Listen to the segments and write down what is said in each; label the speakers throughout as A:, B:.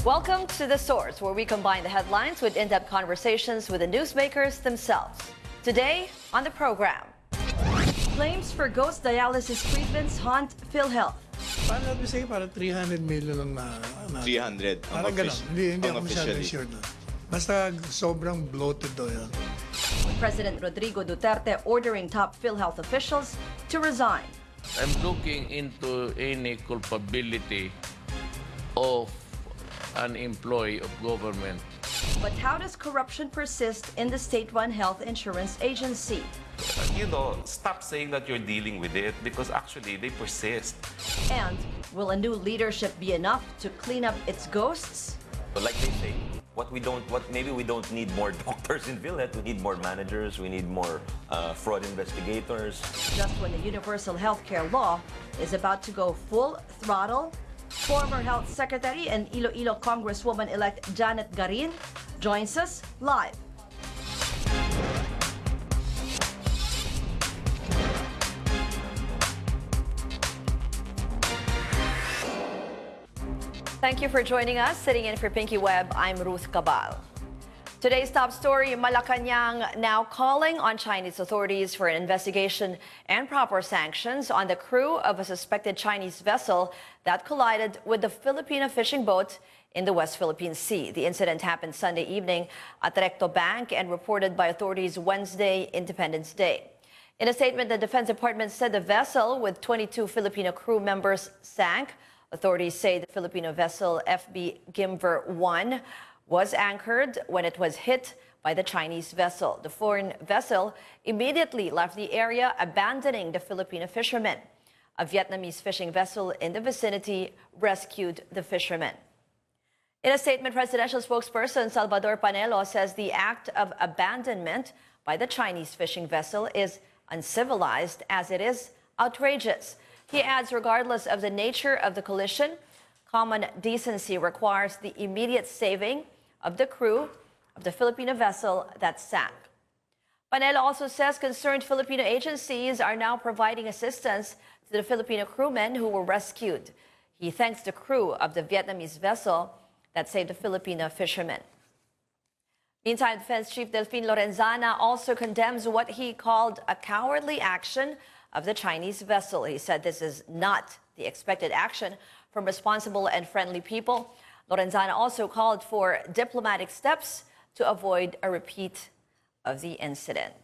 A: Welcome to The Source, where we combine the headlines with in-depth conversations with the newsmakers themselves. Today on the program, claims for ghost dialysis treatments haunt PhilHealth.
B: Paano natin say parang 300 million lang na
C: 300 ang
B: parang gano'n. Hindi
C: ang
B: ako masyadong
C: officially.
B: sure na. Basta sobrang bloated daw yan.
A: President Rodrigo Duterte ordering top PhilHealth officials to resign.
D: I'm looking into any culpability of an employee of government.
A: But how does corruption persist in the state-run health insurance agency?
E: Stop saying that you're dealing with it because actually they persist.
A: And will a new leadership be enough to clean up its ghosts?
E: But like they say, maybe we don't need more doctors in PhilHealth. We need more managers. We need more fraud investigators.
A: Just when the universal healthcare law is about to go full throttle, former Health Secretary and Iloilo Congresswoman-elect Janette Garin joins us live. Thank you for joining us. Sitting in for Pinky Web, I'm Ruth Cabal. Today's top story, Malacanang now calling on Chinese authorities for an investigation and proper sanctions on the crew of a suspected Chinese vessel that collided with the Filipino fishing boat in the West Philippine Sea. The incident happened Sunday evening at Recto Bank and reported by authorities Wednesday, Independence Day. In a statement, the Defense Department said the vessel with 22 Filipino crew members sank. Authorities say the Filipino vessel FB Gimver 1 was anchored when it was hit by the Chinese vessel. The foreign vessel immediately left the area, abandoning the Filipino fishermen. A Vietnamese fishing vessel in the vicinity rescued the fishermen. In a statement, presidential spokesperson Salvador Panelo says the act of abandonment by the Chinese fishing vessel is uncivilized as it is outrageous. He adds, regardless of the nature of the collision, common decency requires the immediate saving of the crew of the Filipino vessel that sank. Panelo also says concerned Filipino agencies are now providing assistance to the Filipino crewmen who were rescued. He thanks the crew of the Vietnamese vessel that saved the Filipino fishermen. Meantime, Defense Chief Delfin Lorenzana also condemns what he called a cowardly action of the Chinese vessel. He said this is not the expected action from responsible and friendly people. Lorenzana also called for diplomatic steps to avoid a repeat of the incident.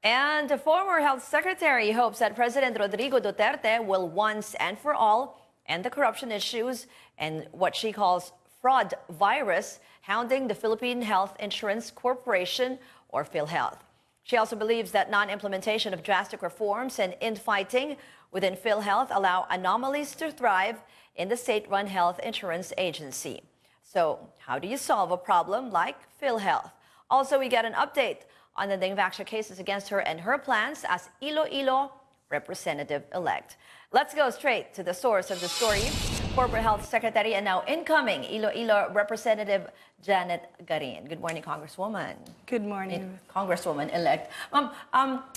A: And the former Health Secretary hopes that President Rodrigo Duterte will once and for all end the corruption issues and what she calls fraud virus hounding the Philippine Health Insurance Corporation, or PhilHealth. She also believes that non-implementation of drastic reforms and infighting within PhilHealth allow anomalies to thrive in the state-run health insurance agency. So how do you solve a problem like PhilHealth? Also, we get an update on the Dingvaxia cases against her and her plans as Iloilo representative-elect. Let's go straight to the source of the story. Former Health Secretary and now incoming Iloilo Representative Janette Garin. Good morning, Congresswoman.
F: Good morning.
A: Congresswoman-elect.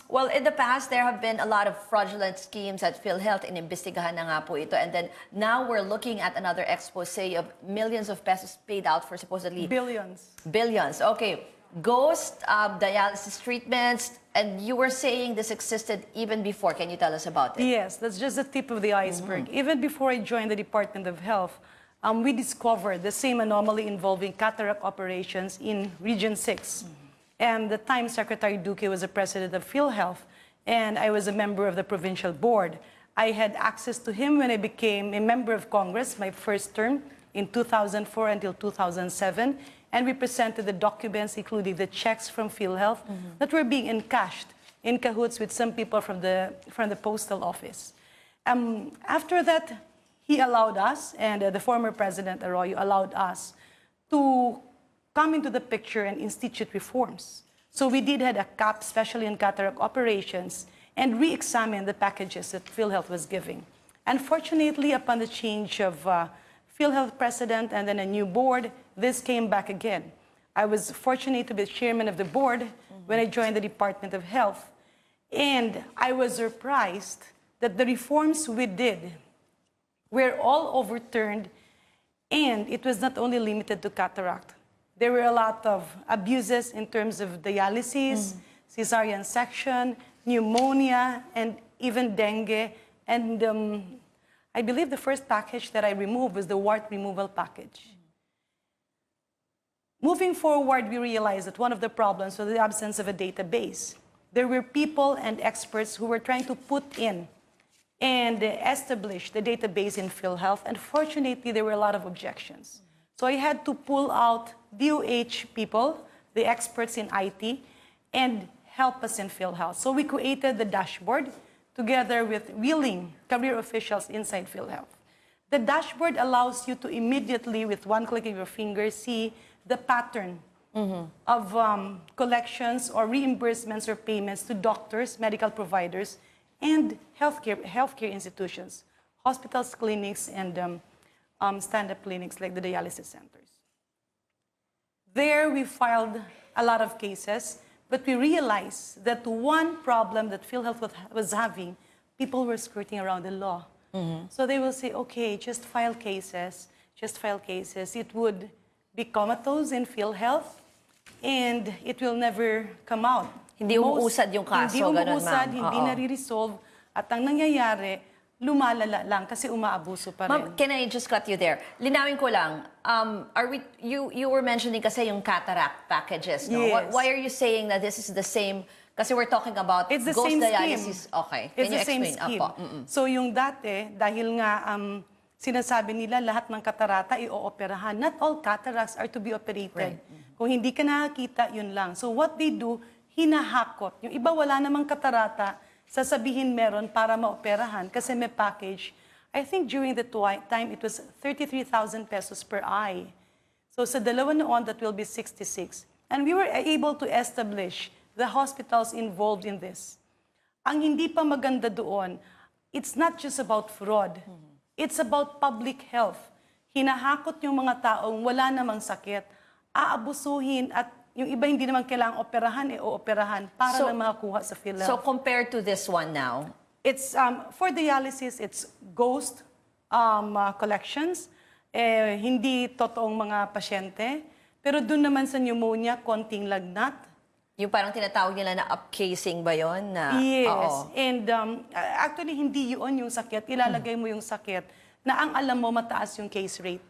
A: Well, in the past, there have been a lot of fraudulent schemes at PhilHealth. Inimbestigahan na nga po ito. And then now we're looking at another expose of millions of pesos paid out for supposedly...
F: Billions.
A: Billions. Okay. Ghost dialysis treatments. And you were saying this existed even before. Can you tell us about it?
F: Yes, that's just the tip of the iceberg. Even before I joined the Department of Health, we discovered the same anomaly involving cataract operations in Region 6. And the time Secretary Duque was the president of PhilHealth, and I was a member of the provincial board. I had access to him when I became a member of Congress, my first term in 2004 until 2007. And we presented the documents, including the checks from PhilHealth that were being encashed in cahoots with some people from the postal office. After that, he allowed us, and the former President Arroyo allowed us to come into the picture and institute reforms. So we did have a cap, especially in cataract operations, and re-examine the packages that PhilHealth was giving. Unfortunately, upon the change of PhilHealth president and then a new board, this came back again. I was fortunate to be chairman of the board when I joined the Department of Health. And I was surprised that the reforms we did were all overturned And it was not only limited to cataract. There were a lot of abuses in terms of dialysis, cesarean section, pneumonia, and even dengue. And I believe the first package that I removed was the wart removal package. Moving forward, we realized that one of the problems was the absence of a database. There were people and experts who were trying to put in and establish the database in PhilHealth. Unfortunately, there were a lot of objections. So I had to pull out DOH people, the experts in IT, and help us in PhilHealth. So we created the dashboard together with willing career officials inside PhilHealth. The dashboard allows you to immediately, with one click of your finger, see the pattern of collections or reimbursements or payments to doctors, medical providers, and healthcare institutions, hospitals, clinics, and stand-up clinics like the dialysis centers. There we filed a lot of cases, but we realized that one problem that PhilHealth was having, people were skirting around the law. So they will say, okay, just file cases, just file cases. It would be comatose in PhilHealth, and it will never come out.
A: Hindi umuusad yung kaso,
F: Hindi
A: ganun,
F: umuusad,
A: ma'am.
F: hindi
A: Oo.
F: nare-resolve, at ang nangyayari, lumalala lang kasi umaabuso pa rin.
A: Ma'am, can I just cut you there? Linawin ko lang, you were mentioning kasi yung cataract packages, no?
F: Yes.
A: Why are you saying that this is the same? Kasi we're talking about
F: It's the
A: ghost
F: same
A: dialysis.
F: scheme.
A: Okay.
F: It's
A: Can you
F: the same
A: explain?
F: scheme.
A: Apo.
F: So yung dati, dahil nga sinasabi nila lahat ng katarata i-ooperahan. Not all cataracts are to be operated. Kung hindi ka nakakita, yun lang. So what they do, hinahakot. Yung iba wala namang katarata, sasabihin meron para maoperahan kasi may package. I think during the time, it was 33,000 pesos per eye. So sa dalawa noon, that will be 66. And we were able to establish the hospitals involved in this. Ang hindi pa maganda doon, it's not just about fraud. It's about public health. Hinahakot yung mga taong wala namang sakit, aabusuhin at yung iba hindi naman kailangang operahan, ooperahan para lang makakuha sa PhilHealth.
A: So compared to this one now,
F: It's for dialysis, it's ghost collections, hindi totoong mga pasyente. Pero doon naman sa pneumonia, konting lagnat.
A: yung parang tinatawag nila na upcasing ba yun? Na,
F: Yes.
A: Oo.
F: And actually, hindi yun yung sakit. Ilalagay mo yung sakit na ang alam mo mataas yung case rate.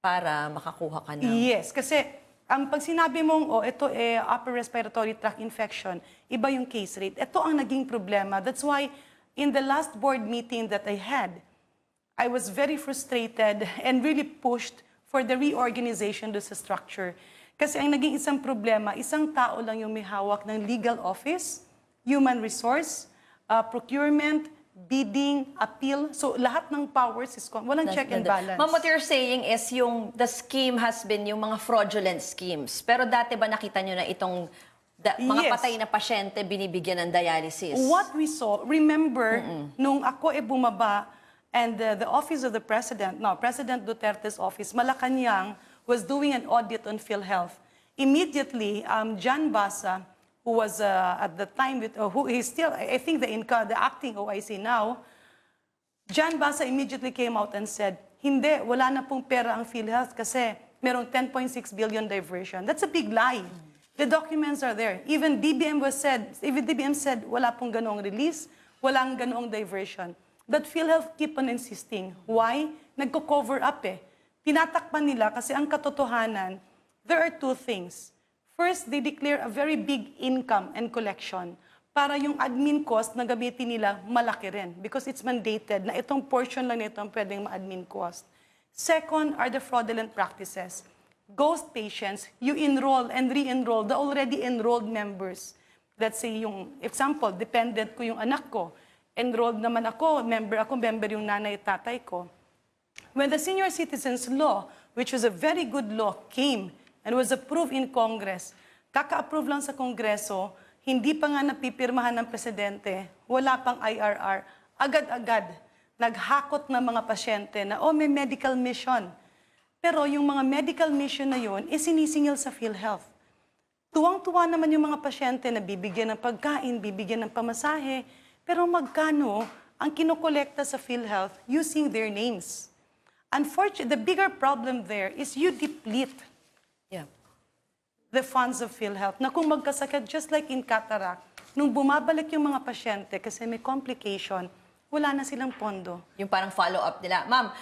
A: Para makakuha ka ng...
F: Yes, kasi pag sinabi mong, ito upper respiratory tract infection, iba yung case rate. Ito ang naging problema. That's why in the last board meeting that I had, I was very frustrated and really pushed for the reorganization of the structure. Kasi ang naging isang problema, isang tao lang yung may hawak ng legal office, human resource, procurement, bidding, appeal. So lahat ng powers is walang check and balance.
A: Ma'am, what you're saying is the scheme has been yung mga fraudulent schemes. Pero dati ba nakita nyo na itong mga
F: Yes.
A: patay na pasyente binibigyan ng dialysis?
F: What we saw, remember, nung ako bumaba, and the office of the president, President Duterte's office, Malacanang, was doing an audit on PhilHealth. Immediately, John Basa, who was at the time, who is still, I think, the acting OIC now, John Basa immediately came out and said, hindi, wala na pong pera ang PhilHealth kasi merong 10.6 billion diversion. That's a big lie. The documents are there. Even DBM said, wala pong ganoong release, walang ganoong diversion. But PhilHealth keep on insisting. Why? Nagko-cover up Tinatakpan nila kasi ang katotohanan, there are two things. First, they declare a very big income and collection para yung admin cost na gamitin nila malaki rin because it's mandated na itong portion lang nito ang pwedeng ma-admin cost. Second are the fraudulent practices. Ghost patients, you enroll and re-enroll the already enrolled members. Let's say yung example, dependent ko yung anak ko. Enrolled naman ako, member yung nanay at tatay ko. When the Senior Citizens Law, which was a very good law, came and was approved in Congress, kaka-approve lang sa Kongreso, hindi pa nga napipirmahan ng Presidente, wala pang IRR, agad-agad, naghakot na mga pasyente na, may medical mission. Pero yung mga medical mission na yun, sinisingil sa PhilHealth. Tuwang-tuwa naman yung mga pasyente na bibigyan ng pagkain, bibigyan ng pamasahe, pero magkano ang kinokolekta sa PhilHealth using their names? Unfortunately, the bigger problem there is you deplete
A: Yeah.
F: the funds of PhilHealth na kung magkasakit, just like in cataract, nung bumabalik yung mga pasyente kasi may complication, wala na silang pondo.
A: Yung parang follow-up nila. Ma'am,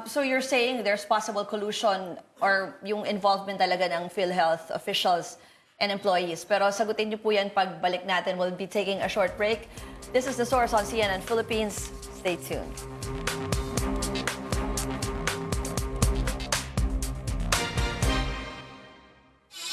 A: so you're saying there's possible collusion or yung involvement talaga ng PhilHealth officials and employees. Pero sagutin niyo po yan pagbalik natin. We'll be taking a short break. This is The Source on CNN Philippines. Stay tuned.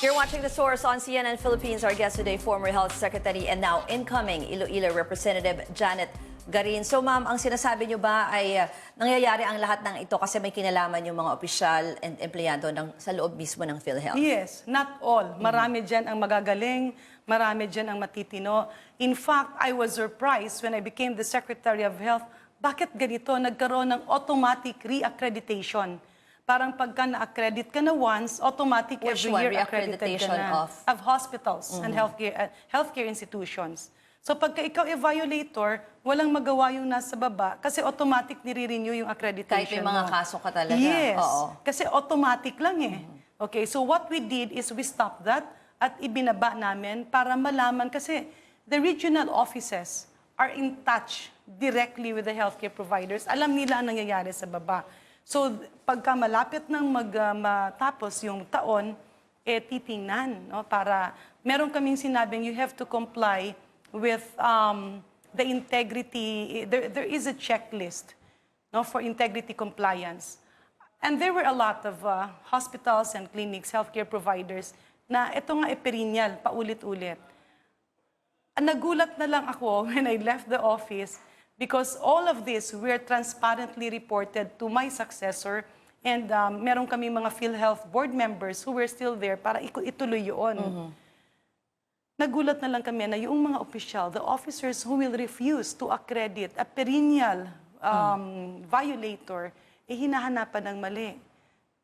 A: You're watching The Source on CNN Philippines. Our guest today, former Health Secretary and now incoming Iloilo Representative Janette Garin. So ma'am, ang sinasabi niyo ba ay nangyayari ang lahat ng ito kasi may kinalaman yung mga opisyal and empleyado sa loob mismo ng PhilHealth?
F: Yes, not all. Marami dyan ang magagaling, marami dyan ang matitino. In fact, I was surprised when I became the Secretary of Health. Bakit ganito? Nagkaroon ng automatic re-accreditation. Parang pagka na-accredit ka na once, automatic
A: Which
F: every
A: one?
F: year accredited ka
A: Re-accreditation
F: na.
A: of?
F: Hospitals and healthcare institutions. So pagka ikaw violator, walang magawa yung nasa baba kasi automatic nire-renew yung accreditation
A: Kahit may mga
F: mo.
A: kaso ka talaga.
F: Yes.
A: Oo.
F: Kasi automatic lang eh. Okay, so what we did is we stopped that at ibinaba namin para malaman kasi the regional offices are in touch directly with the healthcare providers. Alam nila ang nangyayari sa baba. So pagka malapit nang matapos yung taon, titingnan. No? Para meron kaming sinabing you have to comply with the integrity, there is a checklist, no, for integrity compliance. And there were a lot of hospitals and clinics, healthcare providers, na ito nga perennial, paulit-ulit. Nagulat na lang ako when I left the office because all of this were transparently reported to my successor and meron kami mga PhilHealth board members who were still there para ituloy yun. Nagulat na lang kami na yung mga opisyal, the officers who will refuse to accredit a perennial violator, hinahanapan ng mali.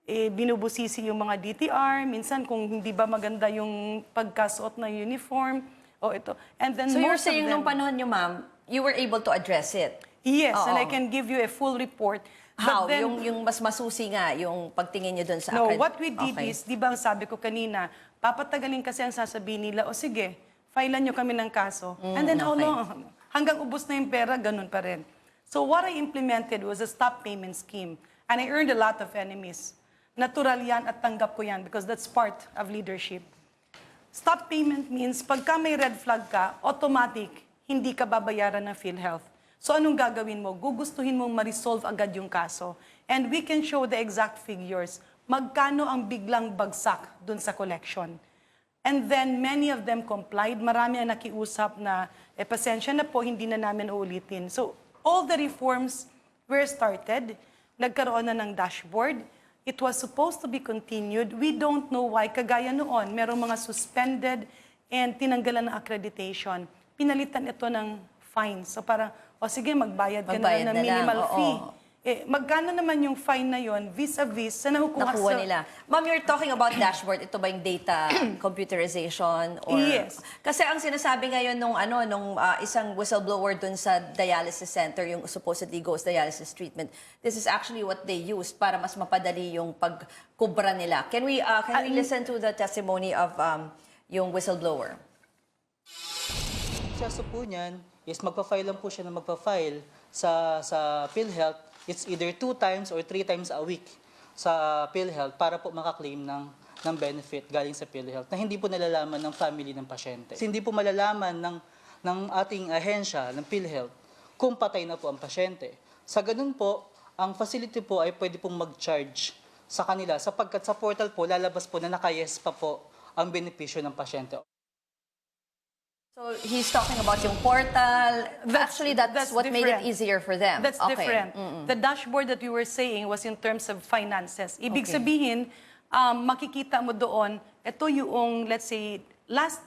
F: Binubusisi yung mga DTR, minsan kung hindi ba maganda yung pagkasuot ng uniform, o ito. And then
A: So you're
F: most of
A: saying nung
F: them-
A: panahon niyo, ma'am, you were able to address it?
F: Yes, and
A: Oo.
F: I can give you a full report.
A: How?
F: But then,
A: Yung mas masusi nga, yung pagtingin niyo dun sa
F: no,
A: accredit-
F: what we did
A: Okay.
F: is, di ba ang sabi ko kanina, papatagalin kasi ang sasabihin nila, o sige, filean nyo kami ng kaso. And then how
A: okay.
F: long? Hanggang ubos na yung pera, ganun pa rin. So what I implemented was a stop payment scheme. And I earned a lot of enemies. Natural yan at tanggap ko yan because that's part of leadership. Stop payment means pagka may red flag ka, automatic, hindi ka babayaran ng PhilHealth. So anong gagawin mo? Gugustuhin mong ma-resolve agad yung kaso. And we can show the exact figures. Magkano ang biglang bagsak dun sa collection. And then many of them complied. Marami ang nakiusap na, pasensya na po, hindi na namin uulitin. So all the reforms were started. Nagkaroon na ng dashboard. It was supposed to be continued. We don't know why. Kagaya noon, merong mga suspended and tinanggalan ng accreditation. Pinalitan ito ng fine. So parang, o sige, magbayad ka
A: Magbayad
F: na ng
A: na lang,
F: minimal
A: oo.
F: fee. Magkano naman yung fine na yon vis-a-vis sa nakukuha
A: Nakuha
F: sa...
A: nila. Ma'am, you're talking about dashboard. Ito ba yung data computerization? Or...
F: Yes.
A: Kasi ang sinasabi ngayon nung isang whistleblower dun sa dialysis center, yung supposedly ghost dialysis treatment, this is actually what they used para mas mapadali yung pagkubra nila. Can we listen to the testimony of yung whistleblower?
C: Proseso po niyan is magpa-file lang po siya na magpa-file sa PhilHealth. It's either 2 times or 3 times a week sa PhilHealth para po makaklaim ng benefit galing sa PhilHealth na hindi po nalalaman ng family ng pasyente. Hindi po malalaman ng ating ahensya, ng PhilHealth, kung patay na po ang pasyente. Sa ganun po, ang facility po ay pwede pong mag-charge sa kanila sapagkat sa portal po lalabas po na naka-yes pa po ang benepisyo ng pasyente.
A: So he's talking about yung portal. Actually, that's what made it
F: different.
A: easier for them.
F: That's
A: Okay.
F: different. The dashboard that you were saying was in terms of finances. Ibig
A: Okay.
F: sabihin, makikita mo doon, ito yung, let's say, last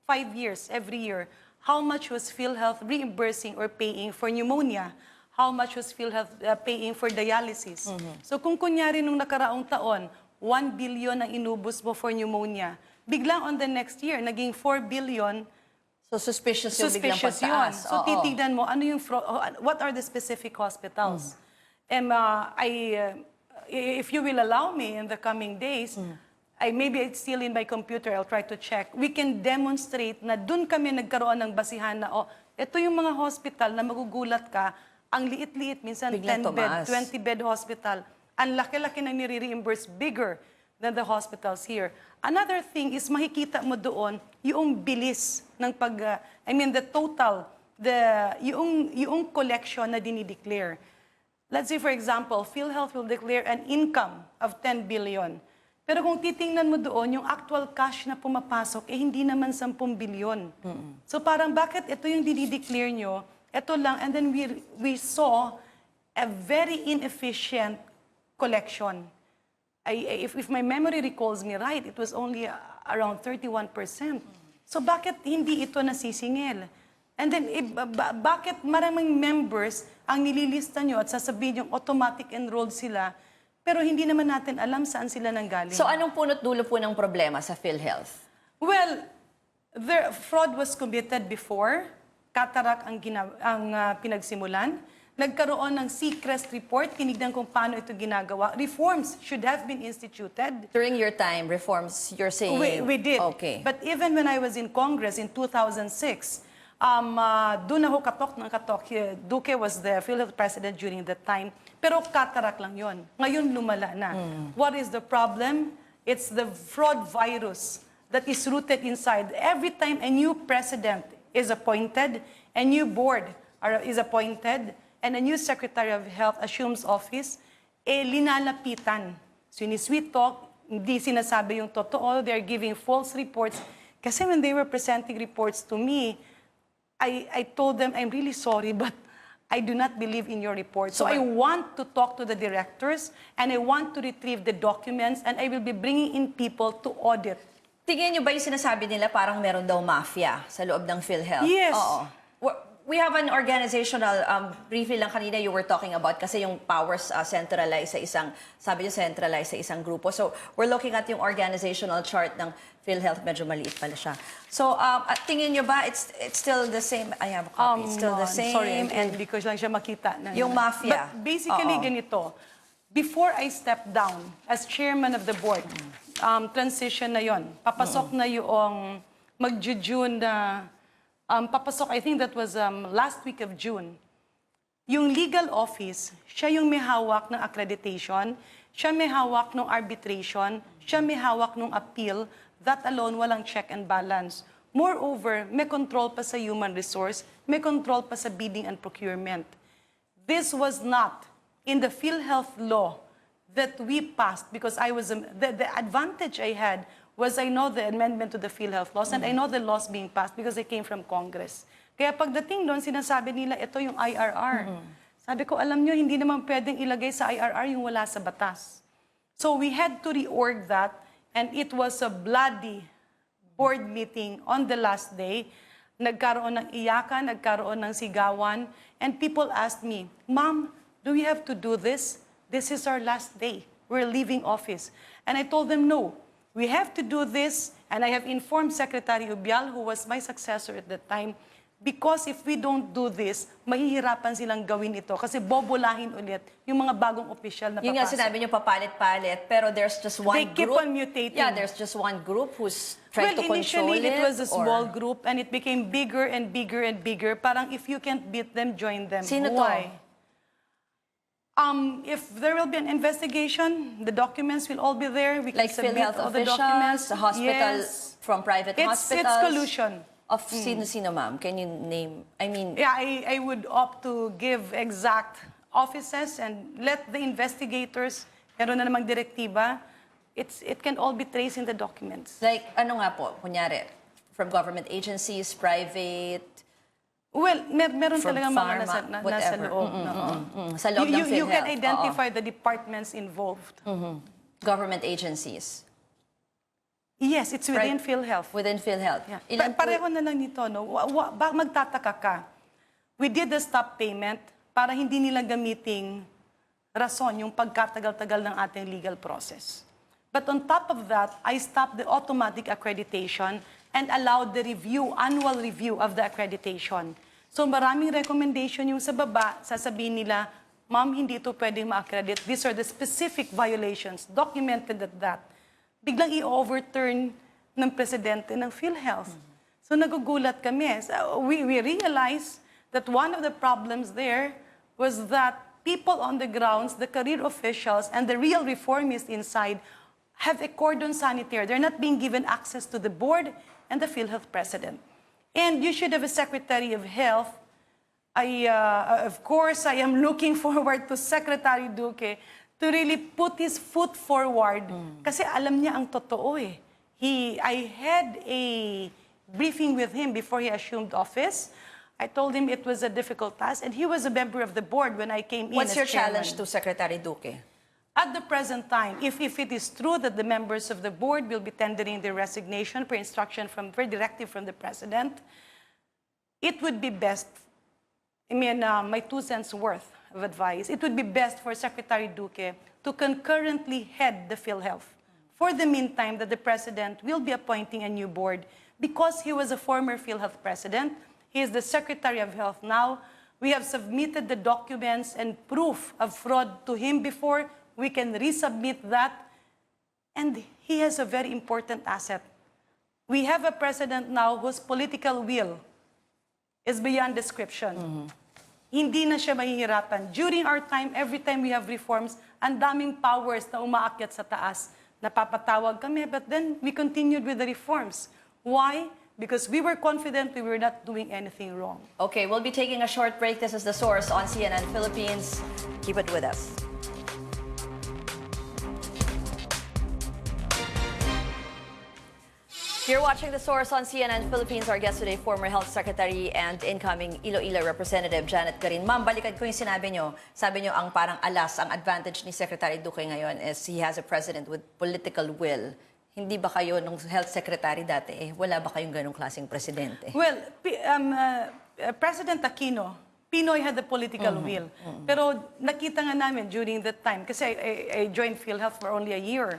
F: 5 years, every year, how much was PhilHealth reimbursing or paying for pneumonia? How much was PhilHealth paying for dialysis? So kung kunyari nung nakaraang taon, 1 billion ang inubos mo for pneumonia, biglang on the next year, naging 4 billion.
A: So suspicious yung biglang
F: Suspicious yun.
A: pagtaas.
F: So
A: Oo.
F: titignan mo, ano yung what are the specific hospitals? if you will allow me in the coming days, maybe it's still in my computer, I'll try to check. We can demonstrate na dun kami nagkaroon ng basihan na, ito yung mga hospital na magugulat ka, ang liit-liit, minsan
A: Biglang
F: 10-bed,
A: tumaas.
F: 20-bed hospital. Ang laki-laki na nire-reimburse, bigger than the hospitals here. Another thing is makikita mo doon yung bilis ng the total, yung collection na dinideclare. Let's say, for example, PhilHealth will declare an income of 10 billion. Pero kung titingnan mo doon, yung actual cash na pumapasok, hindi naman 10 billion. So parang bakit ito yung dinideclare nyo, ito lang, and then we saw a very inefficient collection. If my memory recalls me right, it was only around 31%. So bakit hindi ito nasisingil? And then, bakit maraming members ang nililista nyo at sasabihin yung automatic enrolled sila, pero hindi naman natin alam saan sila nanggaling?
A: So anong punot dulo po ng problema sa PhilHealth?
F: Well, fraud was committed before. Cataract ang pinagsimulan. Nagkaroon ng Seacrest report, tinignan kung paano ito ginagawa. Reforms should have been instituted.
A: During your time, reforms, you're saying?
F: We did.
A: Okay.
F: But even when I was in Congress in 2006, doon ako katok ng katok. Duque was the PhilHealth president during that time. Pero cataract lang yon. Ngayon lumala na. What is the problem? It's the fraud virus that is rooted inside. Every time a new president is appointed, a new board is appointed, and a new Secretary of Health assumes office, linalapitan. So in sweet talk, hindi sinasabi yung totoo, they're giving false reports. Kasi when they were presenting reports to me, I told them, I'm really sorry, but I do not believe in your report. So I want to talk to the directors, and I want to retrieve the documents, and I will be bringing in people to audit.
A: Tingin nyo ba yung sinasabi nila parang meron daw mafia sa loob ng PhilHealth?
F: Yes.
A: Oo. We have an organizational, briefly lang kanina you were talking about kasi yung powers centralized sa isang, sabi nyo centralized sa isang grupo. So we're looking at yung organizational chart ng PhilHealth, medyo maliit pala siya. So at tingin nyo ba it's still the same? I have a copy. It's still the same.
F: Sorry,
A: and
F: hindi ko lang siya makita.
A: yung mafia.
F: But basically ganito, before I stepped down as chairman of the board, transition na yon. Papasok na yung mag-June na, papasok, I think that was last week of June. Yung legal office, siya yung may hawak ng accreditation, siya may hawak ng arbitration, siya may hawak ng appeal. That alone, walang check and balance. Moreover, may control pa sa human resource, may control pa sa bidding and procurement. This was not in the PhilHealth law that we passed because I was, the advantage I had was I know the amendment to the PhilHealth laws and I know the laws being passed because they came from Congress. Kaya pagdating doon, sinasabi nila, ito yung IRR. Sabi ko, alam nyo, hindi naman pwedeng ilagay sa IRR yung wala sa batas. So we had to reorg that and it was a bloody board meeting on the last day. Nagkaroon ng iyakan, nagkaroon ng sigawan, and people asked me, Ma'am, do we have to do this? This is our last day. We're leaving office. And I told them, no. We have to do this, and I have informed Secretary Ubial, who was my successor at that time, because if we don't do this, mahihirapan silang gawin ito kasi bobolahin ulit yung mga bagong opisyal na papasok.
A: Yun nga sinabi nyo, papalit-palit, pero there's just one
F: They keep
A: group.
F: on mutating.
A: Yeah, there's just one group who's trying to control
F: initially,
A: it.
F: it was a small
A: or-
F: group, and it became bigger and bigger and bigger. Parang if you can't beat them, join them.
A: Sino to?
F: Why? If there will be an investigation, the documents will all be there. We can
A: Like
F: submit
A: PhilHealth
F: all the
A: officials,
F: documents.
A: the hospital
F: Yes.
A: from private hospitals.
F: It's collusion.
A: Of sino-sino, ma'am? Can you name? I mean,
F: Yeah, I would opt to give exact offices and let the investigators, meron na namang direktiba, it can all be traced in the documents.
A: like, ano nga po, kunyari, from government agencies, private,
F: Well, meron
A: from
F: talaga mga
A: pharma,
F: nasa
A: whatever.
F: loob.
A: Sa loob ng
F: You can
A: PhilHealth.
F: identify the departments involved.
A: Government agencies.
F: Yes, it's within PhilHealth.
A: Within PhilHealth.
F: Yeah.
A: Ilan po-
F: Pareho na lang nito, no? Magtataka ka. We did the stop payment para hindi nila gamiting rason yung pagkatagal-tagal ng ating legal process. But on top of that, I stopped the automatic accreditation and allowed the annual review of the accreditation. So maraming recommendation yung sa baba, sasabihin nila, Ma'am, hindi ito pwedeng ma-accredit. These are the specific violations, documented at that. Biglang i-overturn ng presidente ng PhilHealth. So nagugulat kami. So we realized that one of the problems there was that people on the grounds, the career officials, and the real reformists inside have a cordon sanitaire. They're not being given access to the board and the PhilHealth president. And you should have a Secretary of Health. Of course, I am looking forward to Secretary Duque to really put his foot forward. Kasi alam niya ang totoo eh. I had a briefing with him before he assumed office. I told him it was a difficult task, and he was a member of the board when I came in
A: What's
F: as
A: your challenge
F: chairman.
A: to Secretary Duque?
F: At the present time, if it is true that the members of the board will be tendering their resignation per instruction per directive from the president, it would be best, my 2 cents worth of advice, it would be best for Secretary Duque to concurrently head the PhilHealth. For the meantime, that the president will be appointing a new board because he was a former PhilHealth president. He is the Secretary of Health now. We have submitted the documents and proof of fraud to him before. We can resubmit that. And he has a very important asset. We have a president now whose political will is beyond description. Hindi na siya mahihirapan. During our time, every time we have reforms, ang daming powers na umaakyat sa taas. Napapatawag kami, but then we continued with the reforms. Why? Because we were confident we were not doing anything wrong.
A: Okay, we'll be taking a short break. This is The Source on CNN Philippines. Keep it with us. You're watching The Source on CNN Philippines. Our guest today, former Health Secretary and incoming Iloilo Representative Janette Garin. Ma'am, balikan ko yung sinabi nyo. Sabi nyo, ang parang alas, ang advantage ni Secretary Duque ngayon is he has a president with political will. Hindi ba kayo, nung Health Secretary dati, wala ba kayong ganong klaseng presidente?
F: Well, President Aquino, Pinoy had the political will. Pero nakita nga namin during that time, kasi I joined PhilHealth for only a year.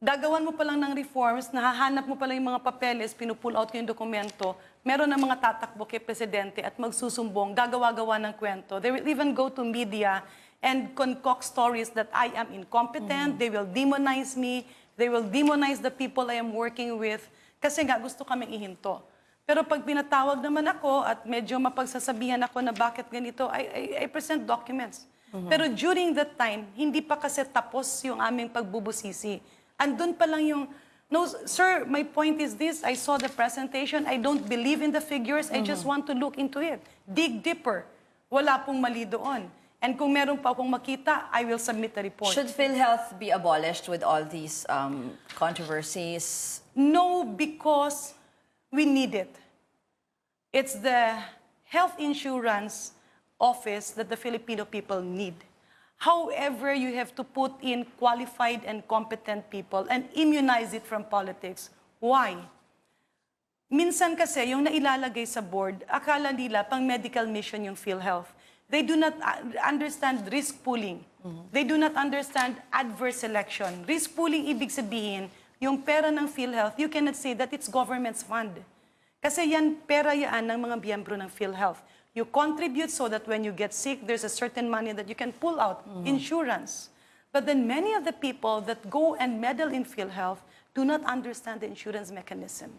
F: Gagawan mo pa lang ng reforms, nahahanap mo pa lang yung mga papeles, pinupull out ko yung dokumento, meron ng mga tatakbo kay Presidente at magsusumbong, gagawa-gawa ng kwento. They will even go to media and concoct stories that I am incompetent, they will demonize me, they will demonize the people I am working with, kasi nga gusto kaming ihinto. Pero pag pinatawag naman ako at medyo mapagsasabihan ako na bakit ganito, I present documents. Pero during that time, hindi pa kasi tapos yung aming pagbubusisi. Andun pa lang yung, no, sir, my point is this, I saw the presentation, I don't believe in the figures, I just want to look into it. Dig deeper. Wala pong mali doon. And kung meron pa akong makita, I will submit the report.
A: Should PhilHealth be abolished with all these controversies?
F: No, because we need it. It's the health insurance office that the Filipino people need. However, you have to put in qualified and competent people and immunize it from politics. Why? Minsan kasi, yung nailalagay sa board, akala nila pang medical mission yung PhilHealth. They do not understand risk pooling. They do not understand adverse selection. Risk pooling, ibig sabihin, yung pera ng PhilHealth, you cannot say that it's government's fund. Kasi yan, pera yan ng mga miyembro ng PhilHealth. You contribute so that when you get sick, there's a certain money that you can pull out, insurance. But then many of the people that go and meddle in PhilHealth do not understand the insurance mechanism.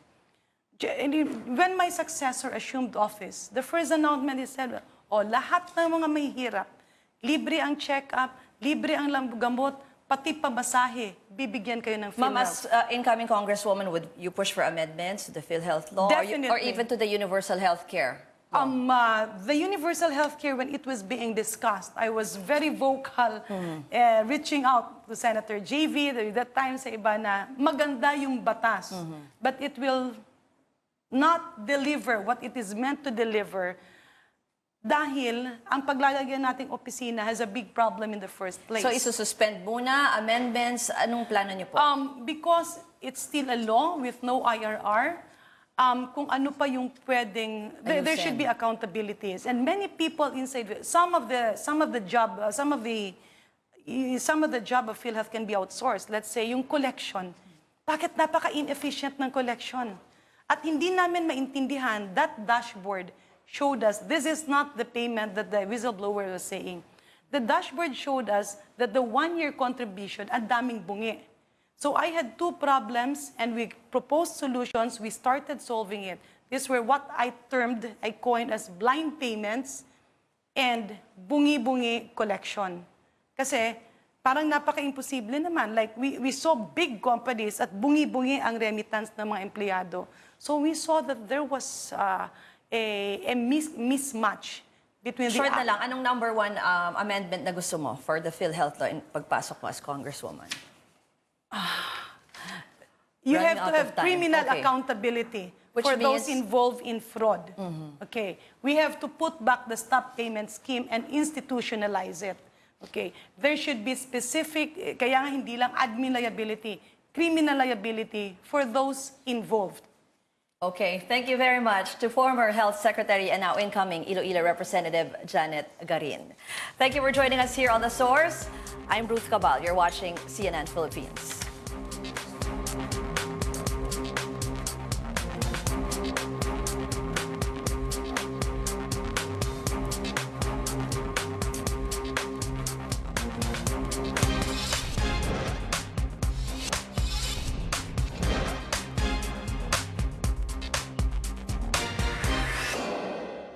F: When my successor assumed office, the first announcement is said, lahat ng mga may hirap, libre ang check-up, libre ang gamot, pati pamasahe, bibigyan kayo ng PhilHealth.
A: Ma'am, as incoming Congresswoman, would you push for amendments to the PhilHealth law?
F: Definitely.
A: Or even to the universal health care?
F: The universal health care, when it was being discussed, I was very vocal, reaching out to Senator JV, that time sa iba na maganda yung batas, but it will not deliver what it is meant to deliver dahil ang paglalagyan nating opisina has a big problem in the first place.
A: So, isususpend muna, amendments, anong plano niyo po?
F: Because it's still a law with no IRR, kung ano pa yung pwedeng, there should be accountabilities. And many people inside, some of the job of PhilHealth can be outsourced. Let's say yung collection. Bakit napaka-inefficient ng collection? At hindi namin maintindihan that dashboard showed us this is not the payment that the whistleblower was saying. The dashboard showed us that the 1-year contribution, ang daming bungi. So I had 2 problems and we proposed solutions. We started solving it. These were what I coined as blind payments and bungi-bungi collection. Kasi parang napaka-imposible naman. Like we saw big companies at bungi-bungi ang remittance ng mga empleyado. So we saw that there was a mismatch between
A: Short
F: the...
A: na lang, anong number 1 amendment na gusto mo for the PhilHealth law in pagpasok mo as Congresswoman?
F: You
A: Running
F: have
A: out
F: to have
A: of time.
F: criminal
A: Okay.
F: accountability
A: Which
F: for those
A: means-
F: involved in fraud. Okay. We have to put back the stop payment scheme and institutionalize it. Okay. There should be specific, kaya nga hindi lang admin liability, criminal liability for those involved.
A: Okay, thank you very much to former Health Secretary and now incoming Iloilo Representative Janette Garin. Thank you for joining us here on The Source. I'm Ruth Cabal. You're watching CNN Philippines.